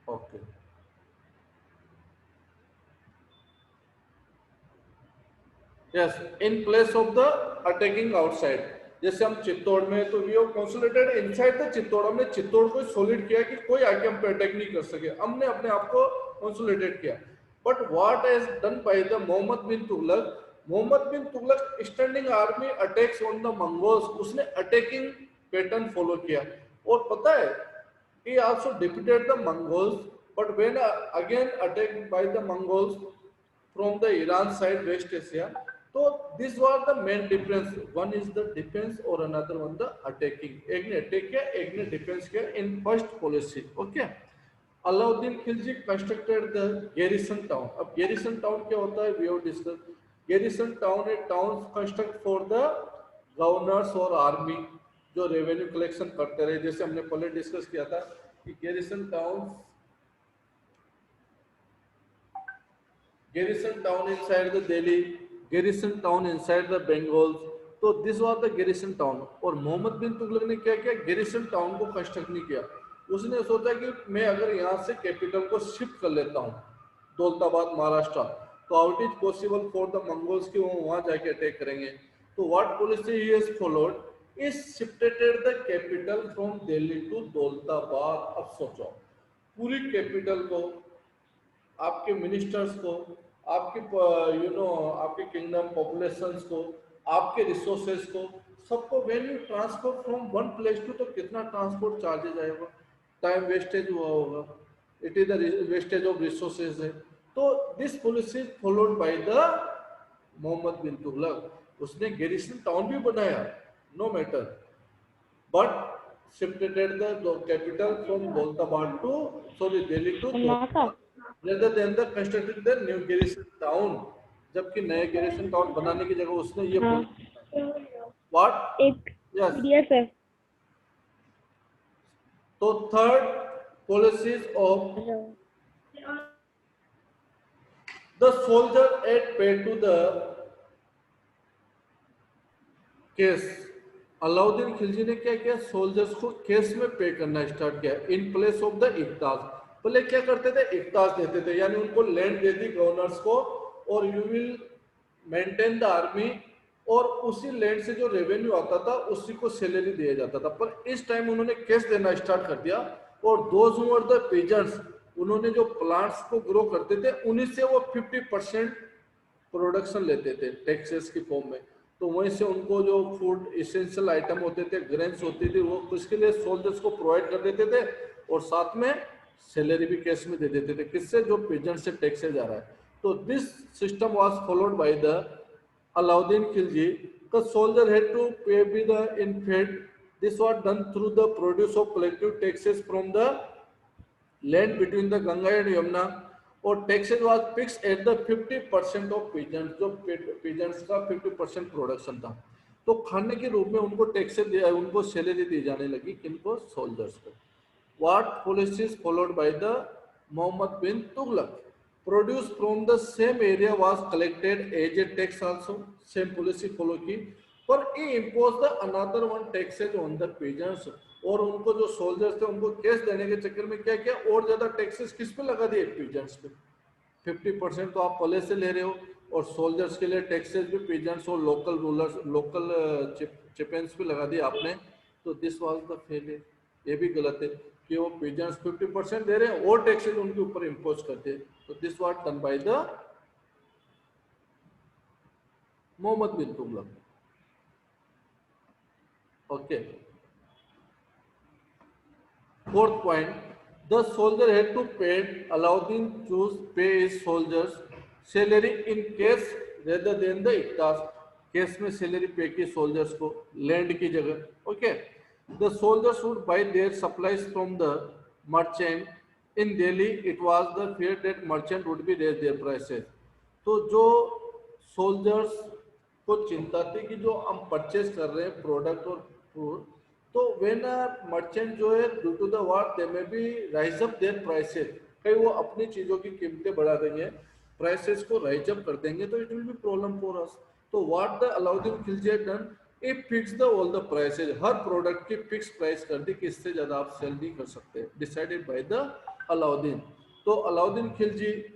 Okay, yes, in place of the attacking outside. जैसे हम चित्तौड़ में, तो we have consolidated inside the Chittor, हमने चित्तौड़ को सॉलिड किया कि कोई आके हम पे अटैक नहीं कर सके, हमने अपने आप को कंसोलिडेट किया। But what has done by the Mohammad bin Tughlaq, Muhammad bin Tughlaq standing army attacks on the Mongols, उसने अटैकिंग पैटर्न फॉलो किया। और पता है, he also defeated the Mongols, but when again attacked by the Mongols from the Iran side, West Asia. So these were the main difference. One is the defense और another one the attacking. एक ने attack किया, एक ने defense किया in first policy. Okay. Alauddin Khilji constructed the garrison town. अब garrison town क्या होता है? We have discussed. Garrison town है towns construct for the governors और army जो revenue collection करते रहे, जैसे हमने पहले डिस्कस किया था कि garrison town inside the Delhi, garrison town inside the Bengals. तो this was the garrison town। और मोहम्मद बिन तुगलक ने क्या किया, garrison town को कंस्ट्रक्ट नहीं किया। उसने सोचा कि मैं अगर यहाँ से कैपिटल को शिफ्ट कर लेता हूँ दौलताबाद महाराष्ट्र, तो how it is possible for the Mongols कि वो वहाँ जाके अटैक करेंगे। तो what policy he has followed is shifted the capital from Delhi to Daulatabad. अब सोचो, पूरी कैपिटल को, आपके मिनिस्टर्स को, आपके आपके किंगडम पॉपुलेशंस को, आपके रिसोर्सेज को, सबको when you transfer from one place to, तो कितना ट्रांसपोर्ट चार्जेज आएगा, टाइम वेस्टेज हुआ होगा, it is the wastage of resources है। तो this policy followed by the Mohammad bin Tughlaq. उसने गैरिसन टाउन भी बनाया, no matter, but shifted the capital from Daulatabad to, sorry, Delhi to माका Daulatabad, rather than the constructing the new garrison town। जबकि नए garrison town बनाने की जगह उसने ये हाँ what, एक yes। पीडीएफ है। तो third policies of the soldier at pay to the case. Alauddin Khilji ने क्या किया, सोल्जर्स को केस में पे करना स्टार्ट किया इन प्लेस ऑफ द इकताज। पहले क्या करते थे, इकताज देते थे, यानी उनको लैंड दे दी गवर्नर्स को, और you will maintain the army, और उसी लैंड से जो रेवेन्यू आता था उसी को सैलरी दिया जाता था। पर इस टाइम उन्होंने केस देना स्टार्ट कर दिया, और those who were the pageants, उन्होंने जो प्लांट्स को ग्रो करते थे उन्हीं से वो 50% प्रोडक्शन लेते थे टैक्सेस की फॉर्म में। तो वहीं से उनको जो फूड इसेंशियल आइटम होते थे, ग्रेन्स होती थी, वो उसके लिए सोल्जर्स को प्रोवाइड कर देते थे, और साथ में सैलरी भी कैश में दे देते थे, किससे, जो पेजेंट से टैक्सेज आ रहा है। तो this system was followed by the Alauddin Khilji. The soldier had to pay be the infed, this was done through the produce of collective taxes from the land between the Ganga and Yamuna, और taxes was fix at the 50% of peasants, जो peasants का 50% production था। तो खाने के रूप में उनको टैक्सेस, उनको सैलरी दी जाने लगी, किनको, सोल्जर्स को। What policies followed by the Mohammad bin Tughlaq, produce from the same area was collected as a tax also, same policy follow की, पर he impose the another one taxes on the peasants. और उनको जो सोल्जर्स थे उनको कैश देने के चक्कर में क्या किया, और ज्यादा टैक्सेस किस पे लगा दिए, पीजेंट्स पे। 50% तो आप पहले से ले रहे हो, और सोल्जर्स के लिए टैक्सेस भी पीजेंट्स और लोकल रूलर्स, लोकल चिपेंस पे लगा दिए आपने। तो दिस वाज द फेलियर, ये भी गलत है कि वो पीजेंट्स 50% दे रहे हैं और टैक्सेस उनके ऊपर इम्पोज करते हैं। तो this was done by the Mohammad bin Tughlaq. Okay, fourth point, the soldier had to pay, Alauddin chose pay his soldiers salary in cash rather than the iktas। Case में सैलरी पे की सोल्जर्स को लैंड की जगह। Okay, the soldiers would buy their supplies from the merchant in Delhi, it was the fear that merchant would be raise their prices. तो जो soldiers को चिंता थी कि जो हम परचेज कर रहे हैं प्रोडक्ट और फूड, तो व्हेन मर्चेंट जो है due to the war they may be rise up their prices, कहीं वो अपनी चीजों की कीमतें बढ़ा देंगे, प्राइसेस को राइज अप कर देंगे, तो it will be problem for us. तो what the Alauddin Khilji had done, a fix the all the prices, हर प्रोडक्ट की फिक्स प्राइस कर दी कि इससे ज्यादा आप सेल नहीं कर सकते, decided by the Alauddin. So Alauddin Khilji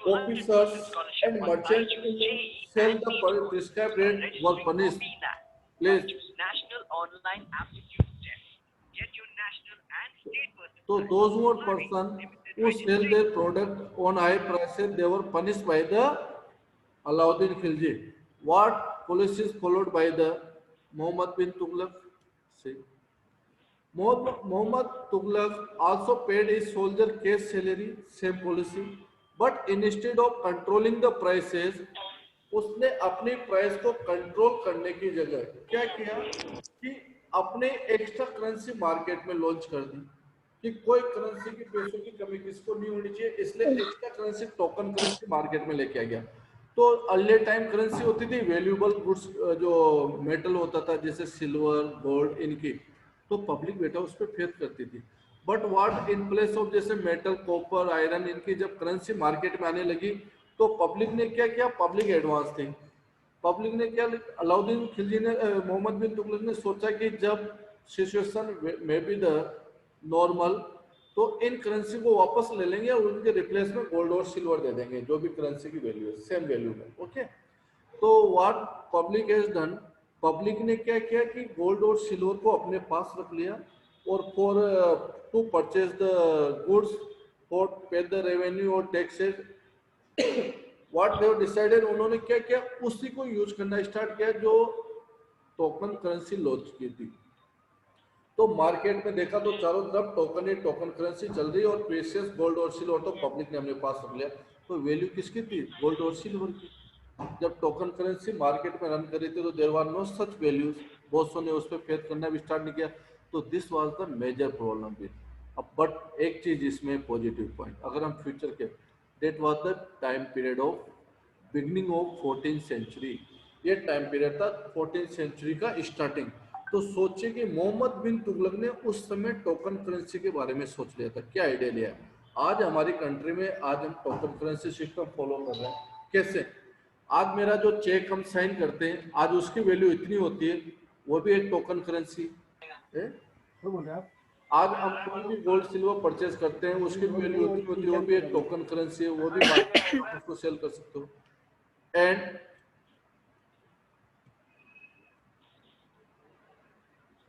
officers and merchants who sell the prescribed rate were punished. Please. So those were person who sell their product on high prices, they were punished by the Alauddin Khilji. What policies followed by the Muhammad bin Tughlaq? See. Muhammad Tughlaq also paid his soldier cash salary, same policy, but instead of controlling the prices, उसने अपनी price को control करने की जगह क्या किया कि अपने एक्स्ट्रा करेंसी मार्केट में लॉन्च कर दी कि कोई करेंसी की पैसों की कमी किसको नहीं होनी चाहिए, इसलिए extra currency token currency market में लेके आ गया। तो अर्ली टाइम करेंसी होती थी वैल्यूएबल गुड्स, जो मेटल होता था जैसे सिल्वर गोल्ड इनकी, तो पब्लिक बेटा उस पर फेथ करती थी। But what in place of जैसे मेटल कॉपर आयरन इनकी जब करेंसी मार्केट में आने लगी तो पब्लिक ने क्या किया, पब्लिक एडवांस थी, पब्लिक ने क्या, अलाउद्दीन खिलजी ने मोहम्मद बिन तुगलक ने सोचा कि जब सिचुएशन में बी द नॉर्मल तो इन करेंसी को वापस ले लेंगे और उनके रिप्लेस में गोल्ड और सिल्वर दे देंगे, जो भी करेंसी की वैल्यू है सेम वैल्यू में। ओके, तो what public has done, public ने क्या किया कि गोल्ड और सिल्वर को अपने पास रख लिया और for to purchase the goods for pay the revenue और टैक्सेस व्हाट दे डिसाइडेड, उन्होंने क्या किया उसी को यूज करना स्टार्ट किया जो टोकन करेंसी लॉन्च की थी। तो मार्केट में देखा तो चारों तरफ टोकन ही टोकन करेंसी चल रही है और प्रेशियस गोल्ड और सिल्वर तो पब्लिक ने अपने पास रख लिया। तो वैल्यू किसकी थी, गोल्ड और सिल्वर की। जब टोकन करेंसी मार्केट में रन कर रही थी तो there were no such values, बहुत सौ ने उस पर फेथ करना भी स्टार्ट नहीं किया। तो this was the major problem with. अब बट एक चीज इसमें पॉजिटिव पॉइंट, अगर हम फ्यूचर के, that was the time period of beginning of 14th century, ये टाइम पीरियड था 14th सेंचुरी का स्टार्टिंग। तो सोचिए कि मोहम्मद बिन तुगलक ने उस समय टोकन करेंसी के बारे में सोच लिया था, क्या आइडिया लिया। आज हमारी कंट्री में आज हम टोकन करेंसी सिस्टम फॉलो कर रहे हैं। कैसे, आज मेरा जो चेक हम साइन करते हैं आज उसकी वैल्यू इतनी होती है, वो भी एक टोकन करेंसी है। क्या बोल रहे हैं आप? आज हम कोई भी गोल्ड सिल्वर परचेज करते हैं उसकी वैल्यू उतनी होती है, वो भी एक टोकन करेंसी है, वो भी मार्केट में उसको सेल कर सकते हो। एंड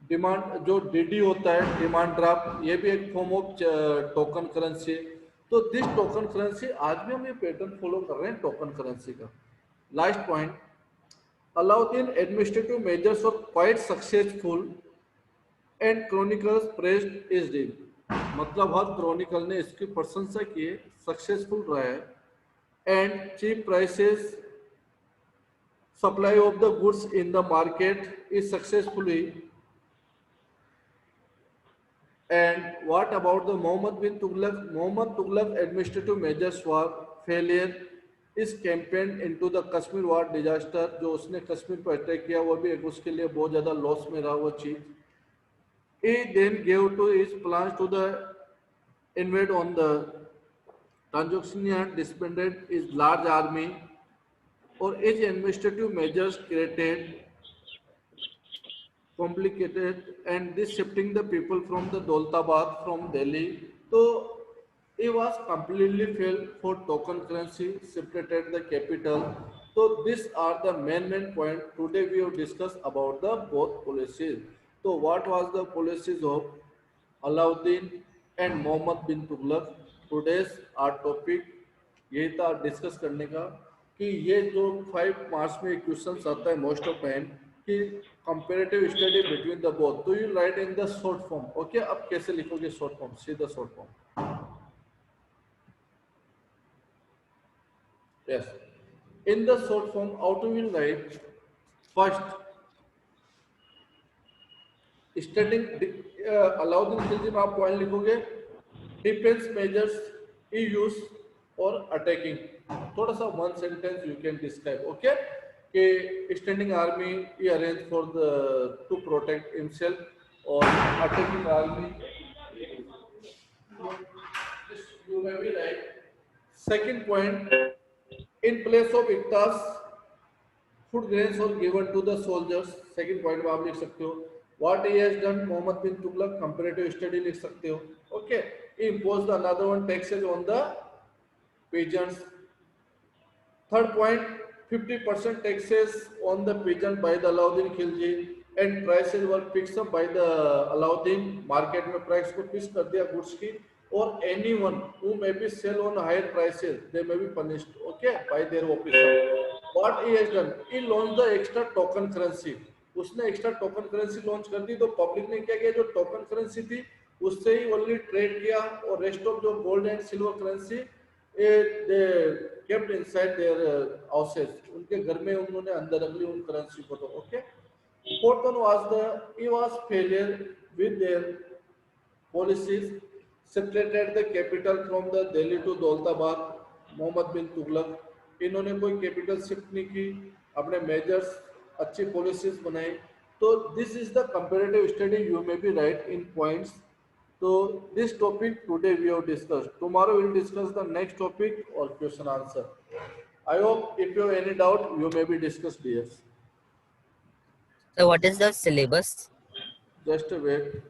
डिमांड जो डीडी होता है डिमांड ड्राफ्ट, ये भी एक फॉर्म ऑफ टोकन करेंसी है। तो दिस टोकन करेंसी आज भी हम ये पैटर्न फॉलो कर रहे हैं टोकन करेंसी का। Last point, Alauddin administrative measures were quite successful and chronicles praised is deal, मतलब हर क्रॉनिकल ने इसकी प्रशंसा की है, सक्सेसफुल रहा है। And cheap prices supply of the goods in the market is successfully. And what about the Muhammad bin Tughlaq? Muhammad Tughlaq administrative measures were failure is campaigned into the Kashmir war disaster, जो उसने कश्मीर पर attack किया वो भी एक उसके लिए बहुत ज़्यादा लॉस में रहा वो चीज़। He then gave to his plans to the invade on the Tanzania, disbanded his large army or his administrative measures created complicated and this shifting the people from the Daulatabad from Delhi. So it was completely failed for token currency separated the capital. So these are the main point. Today we have discussed about the both policies. So what was the policies of Alauddin and Muhammad bin Tughlaq? Today's our topic यही था discuss करने का कि ये जो 5 marks में question आता है मोस्ट ऑफ टाइम कि comparative study between the both, तो you write in the short form. Okay, अब कैसे लिखोगे short form, see the short form. Yes, in the short form how to will write first starting Alauddin Khilji में आप point लिखोगे defence measures he use और attacking, थोड़ा सा one sentence you can describe. Okay, कि standing army he arrange for the to protect himself और attacking army you have be right. Second point, in place of iqtas food grains और given to the soldiers, second point में आप लिख सकते हो। What he has done Mohammad bin Tughlaq, comparative study लिख सकते हो। Okay, he imposed another one taxes on the pigeons. Third point, 50% taxes on the pigeon by the Alauddin Khilji and prices were fixed up by the Alauddin. Market में price को fix कर दिया goods की, or anyone who may be sell on higher prices, they may be punished, okay, by their officer. What he has done, he launched the extra token currency. उसने extra token currency launch कर दी, तो public ने क्या किया, जो token currency थी उससे ही only trade किया, और rest of जो gold and silver currency they kept inside their houses. उनके घर में उन्होंने अंदर रख ली उन करेंसी को, तो okay. Fourth one was he was failure with their policies, separated the capital from the Delhi to Daulatabad. Mohammad bin Tughlaq, इन्होंने कोई कैपिटल शिफ्ट नहीं की, अपने मेजर्स अच्छी पॉलिसीज बनाई. तो this is the comparative study, you may be right in points. So this topic today we have discussed. Tomorrow we will discuss the next topic or question answer. I hope if you have any doubt, you may be discussed here. So what is the syllabus? Just wait.